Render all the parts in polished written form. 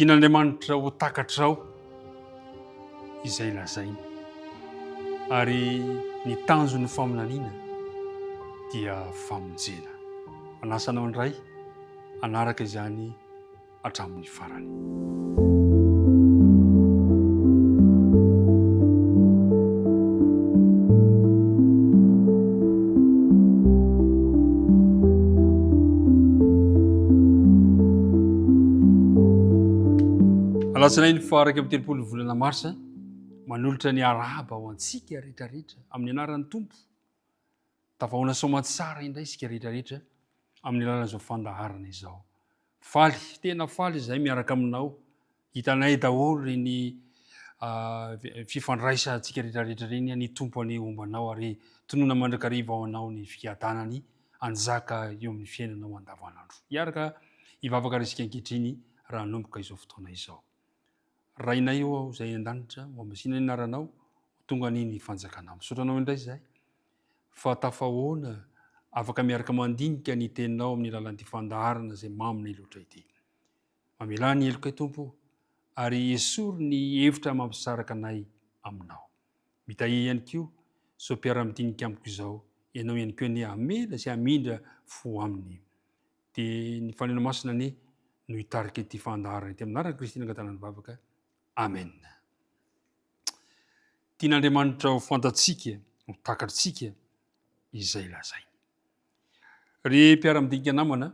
Tian'Andriamanitra ho takatrao izay lazainy, ary ny tanjon'ny faminaniana dia famonjena. Anasanao indray anaraka izany hatramin'ny farany. Alatsinainy faharaiky amin'ny telopolo volana marsa manolotra ny arahaba ho antsika rehetrarehetra amin'ny anaran'ny Tompo. Tafahoana soamantsara indray isika rehetrarehetra amin'ny alalan'izao fandaharana izao. Faly, tena faly izay miaraka aminao. Hitanay daholo reny fifandraisantsika rehetrarehetra reny, ny Tompo any ombanao ary tonoina mandrakariva ao anao ny fiadanany anjaka eo amin'ny fiainanao andavanandro. Iaraka hivavaka resika ankehitriny raha nomboka izao fotoana izao. Rainay eo aho izay an-danitra, mamasina ny anaranao, tonga ny fanjakanao. Misotranao indray izay fa tafahoana afaka miaraka mandinika ny teninao amin'ny alalan'ity fandaharana izay mamina loatra ity. Mamela ny heloka Tompo ary esory ny hevitra mampisaraka anay aminao. Mitahy ihany koa so mpiara-midinika amiko izao, ianao ihany koa ny hamela sy hamindra fo aminy. Dia ny fanena masina ny no hitarika ity fandaharana ity aminaraka Kristy nangatana ny vavaka. Amen. Tian'Andriamanitra ho fantatsika, ho takatritsika izay lazainy. Ry mpiara-midinika namana,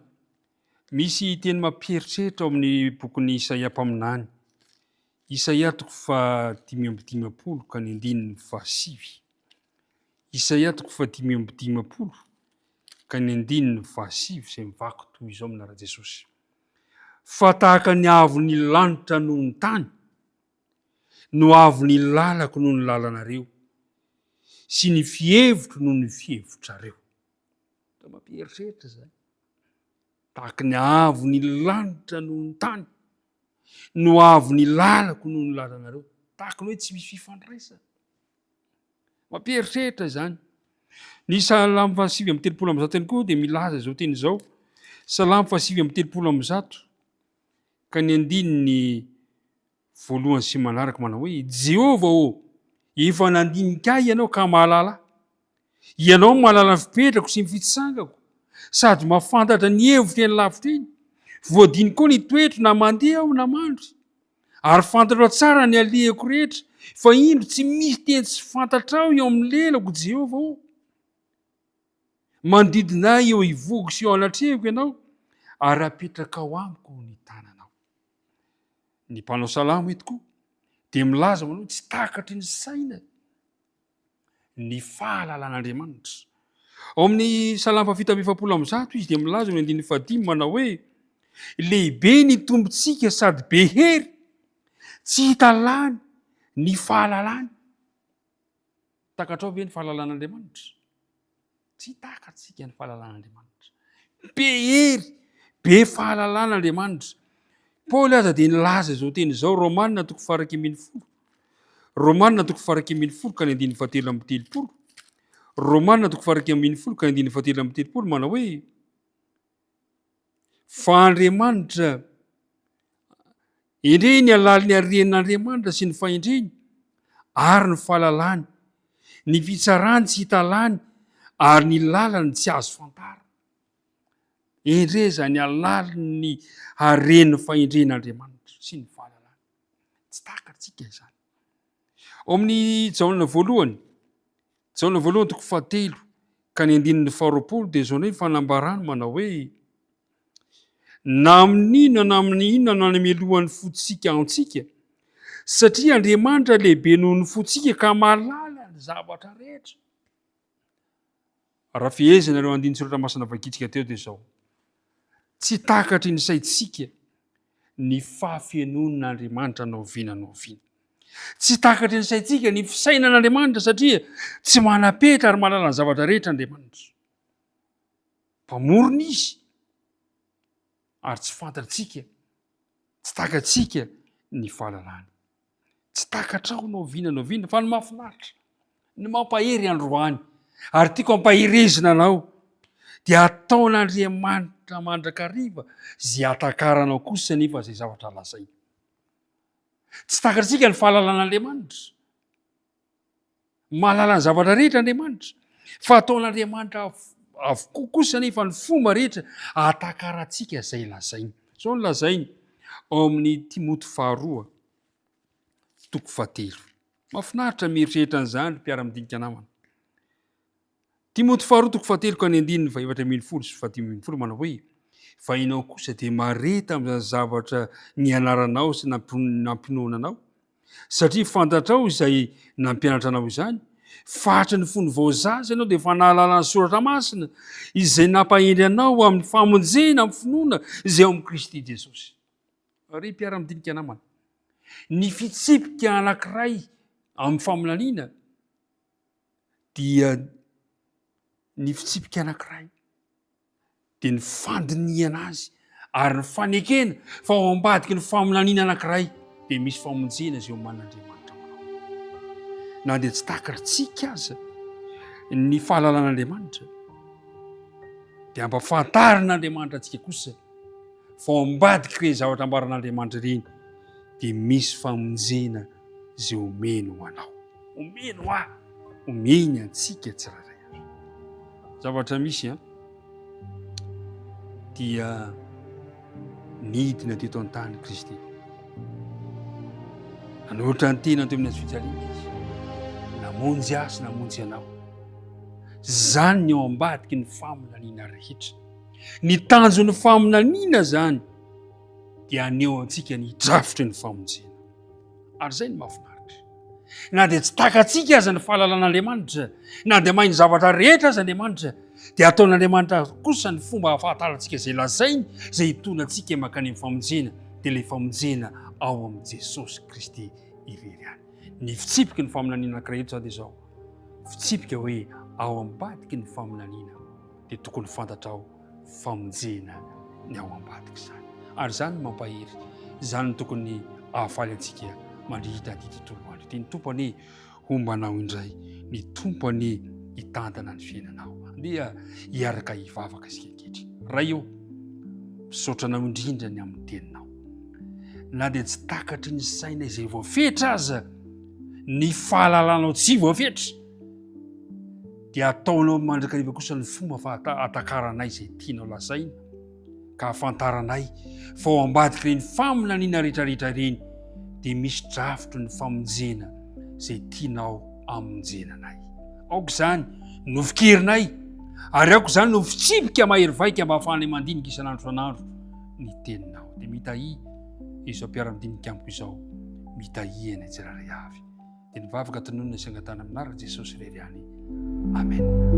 misy teny mampieritreritra ao amin'ny bokin'ny Isaia mpaminany. Isaia 5:10 ka ny 9:7. Isaia 5:10 ka ny 9:7 izay mivaky toy izao amin'ara Jesosy. Fa tahaka ny avo ny lanitra noho ny tany, no avo ny lalako noho ny lalanareo, sy ny fievitro noho ny fievitrareo. Mampieritreritra izay. Tahaka ny avo ny lanitra noho ny tany, no avo ny lalako noho ny lalanareo. Tahaka ny hoe tsy misy fifandraisana. Mampieritreritra izany. Ny Salamo 7:30 koa dia milaza izao teny izao. Salamo 7:30 ka ny 1 sy manaraka manao hoe: Jehova ô, efa nandinika ianao ka mahalala. Ianao mahalala ny fipetrako sy ny fitsangako, sady mahafantatra ny hevitro eny lavitra eny. Voadiny koa ny toetro na mandeha aho na mandry, ary fantatro tsara ny alehako rehetra, fa indro tsy misy teny tsy fantatrao eo amin'ny lelako, Jehova ô. Mandidina eo ivoko sy eo anatrehako ianao, ary apetraka ao amiko ny tananao. Ny mpanao salamo eto koa dia milaza manao tsy takatry ny saina ny fahalalàn'Andriamanitra. Ao amin'ny Salamo 119 izy dia milaza ny 1:5 manao hoe: lehibe ny tombotsika sady be hery, tsy hita lany ny fahalalàny. Takatrao ve ny fahalalàn'Andriamanitra? Tsy takatsika ny fahalalàn'Andriamanitra. Be hery, be fahalalàn'Andriamanitra. Paoly aza dia nilaza izao teny izao, Romanina 4:10. Romanina 4:10 ka ny 7:30. Romanina 4:10 ka ny 7:30 manao hoe: fa Andriamanitra, endre ny alali ny haren'Andriamanitra sy ny fahendreny, ary ny fahalalàny, ny fitsarany tsy hita lany, ary ny lalany tsy azo fantara. Endre zany alali ny haren'ny fahendren'Andriamanitra sy ny fahalalàny. Tsy takatsika izany. Ao amin'ny Jaona voalohany 3 ka ny 9:20 dia izao ny fanambarany manao hoe: na amin'inona na amin'inona na namelohan'ny fotsika antsika, satria Andriamanitra lehibe noho ny fotsika ka mahalala ny zavatra rehetra. Raha fihezana ireo andiny soratra masina vakitsika teo dia izao: tsy takatry ny saitsika ny fahafianonan'Andriamanitra naoviana. Tsy takatry ny saitsika ny fisainan'Andriamanitra satria tsy manapetra ary mahalala ny zavatra rehetra Andriamanitra. Mpamorona izy ary tsy fantatsika, tsy takatsika ny fahalalàny. Tsy takatrao naoviana fa ny mahafinaritra, ny mampahery androany. Ary tiako ampaherezina anao dia ataon'Andriamanitra mandrakariva zay atakaranao kosa nefa zay zavatra lazainy. Tsy takatsika ny fahalalan'Andriamanitra. Mahalala ny zavatra rehetra Andriamanitra. Fa ataon'Andriamanitra avokoa kosa nefa ny fomba rehetra atakaratsika zay lazainy. Zao ny lazainy ao amin'ny Timoty 2:7. Mahafinaritra mieritreritra an'izany mpiara-midinika namana. Timoty 2:7 ka ny 9:7-10 manao hoe: fa ianao kosa dia mareta amin'izany zavatra nianaranao sy nampinoana anao, satria fantatrao izay nampianatra anao izany, fatry ny fony vaozaza ianao dia efa nahalala ny soratra masina izay nampahendry anao amin'ny famonjena amin'ny finoana izay ao amin'ny Kristy Jesosy. Ary mpiara-midinika namana, ny fitsipika anankiray amin'ny famolanina dia ny fitsipika anankiray dia ny fandiniana azy ary ny fanekena fa ao ambadiky ny famolanina anankiray dia misy famonjena izay ao man'Andriamanitra manao. Na dia tsy takatsika aza ny fahalalàn'Andriamanitra dia ampafantarin'Andriamanitra antsika kosa fa ao ambadiky ireny zavatra ambaran'Andriamanitra ireny dia misy famonjena izay omeny ho anao, omeny ho ahy, omeny antsika tsirairay avy. Zavatra misy dia nidina teto an-tany Kristy, nanolotra ny tena teo amin'ny hazofijaliana izy, namonjy ahy sy namonjy anao. Zany ny ao ambadiky ny famolanina rehetra. Ny tanjon'ny famolanina zany dia aneo antsika ny drafitry ny famonjena. Ary zay ny mahafinaritra. Na dia tsy takatsika aza ny fahalalàn'Andriamanitra, na dia mahay ny zavatra rehetra aza Andriamanitra, dia ataon'Andriamanitra kosa ny fomba ahafantarantsika izay lazainy, izay hitondra antsika mankany amin'ny famonjena, dia ilay famonjena ao amin'ny Jesosy Kristy irery ihany. Ny fitsipika ny famolanina anankiray eto dia izao, fitsipika hoe ao ambadiky ny famolanina dia tokony fantatrao famonjena ny ao ambadiky izany. Ary zany mampahery, zany tokony ahafaly antsika mandritra ity tontolo andro ity. Ny tompony hombanao indray, ny tompony hitantana ny fiainanao. Dia hiaraka hivavaka isika ankehitriny. Ray eo, misaotra anao indrindra ny amin'ny teninao. Na dia tsy takatry ny saina izay voafetra aza ny fahalalanao tsy voafetra, dia ataonao mandrakariva kosa ny fomba fa atakaranay izay tianao lazaina, ka afantaranay fa ao ambadiky ireny famolanina rehetrarehetra ireny dia misy drafitry ny famonjena izay tianao amonjenanay. Aoka izany no fikirinay, ary aoka izany no fitsipika mahery vaika mba hahafahanay mandinika isan'andro san'andro ny teninao. Dia mitahi izao mpiara-midinika amiko izao, mitahihana tsirairay avy. Dia nivavaka tononona sy angatana aminaraka Jesosy irery ihany. Amen.